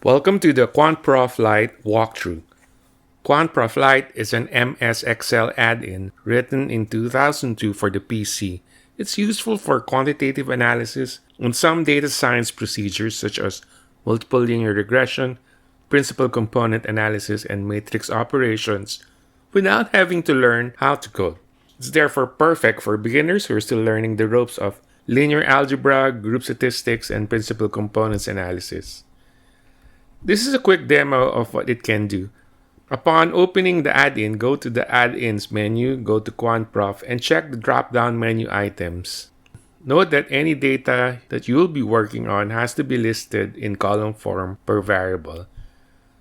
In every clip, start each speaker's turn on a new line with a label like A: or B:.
A: Welcome to the QuantProf Lite walkthrough. QuantProf Lite is an MS Excel add-in written in 2002 for the PC. It's useful for quantitative analysis and some data science procedures such as multiple linear regression, principal component analysis, and matrix operations without having to learn how to code. It's therefore perfect for beginners who are still learning the ropes of linear algebra, group statistics, and principal components analysis. This is a quick demo of what it can do. Upon opening the add-in, go to the Add-ins menu, go to QuantProf, and check the drop-down menu items. Note that any data that you will be working on has to be listed in column form per variable.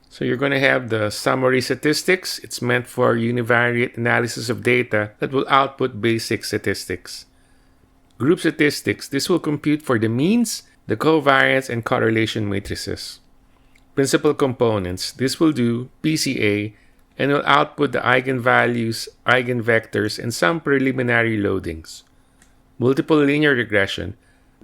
A: So you're going to have the summary statistics. It's meant for univariate analysis of data that will output basic statistics. Group statistics. This will compute for the means, the covariance, and correlation matrices. Principal components. This will do PCA and will output the eigenvalues, eigenvectors, and some preliminary loadings. Multiple linear regression.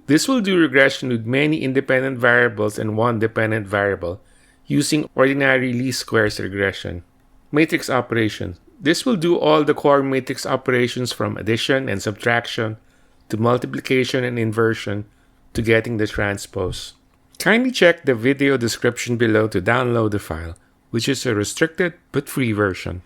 A: This will do regression with many independent variables and one dependent variable using ordinary least squares regression. Matrix operations. This will do all the core matrix operations from addition and subtraction to multiplication and inversion to getting the transpose. Kindly check the video description below to download the file, which is a restricted but free version.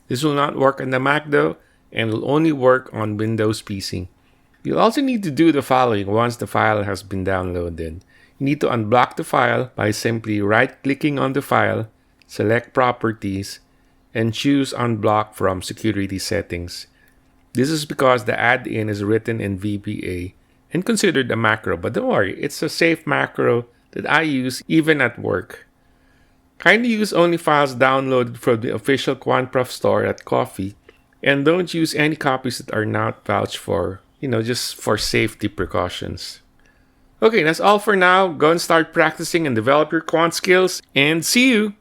A: This will not work on the Mac though, and will only work on Windows PC. You'll also need to do the following once the file has been downloaded. You need to unblock the file by simply right-clicking on the file, select Properties, and choose Unblock from Security Settings. This is because the add-in is written in VBA and considered a macro, but don't worry, it's a safe macro that I use even at work. Kindly use only files downloaded from the official QuantProf store at Coffee, and don't use any copies that are not vouched for, just for safety precautions. Okay, that's all for now. Go and start practicing and develop your quant skills, and see you!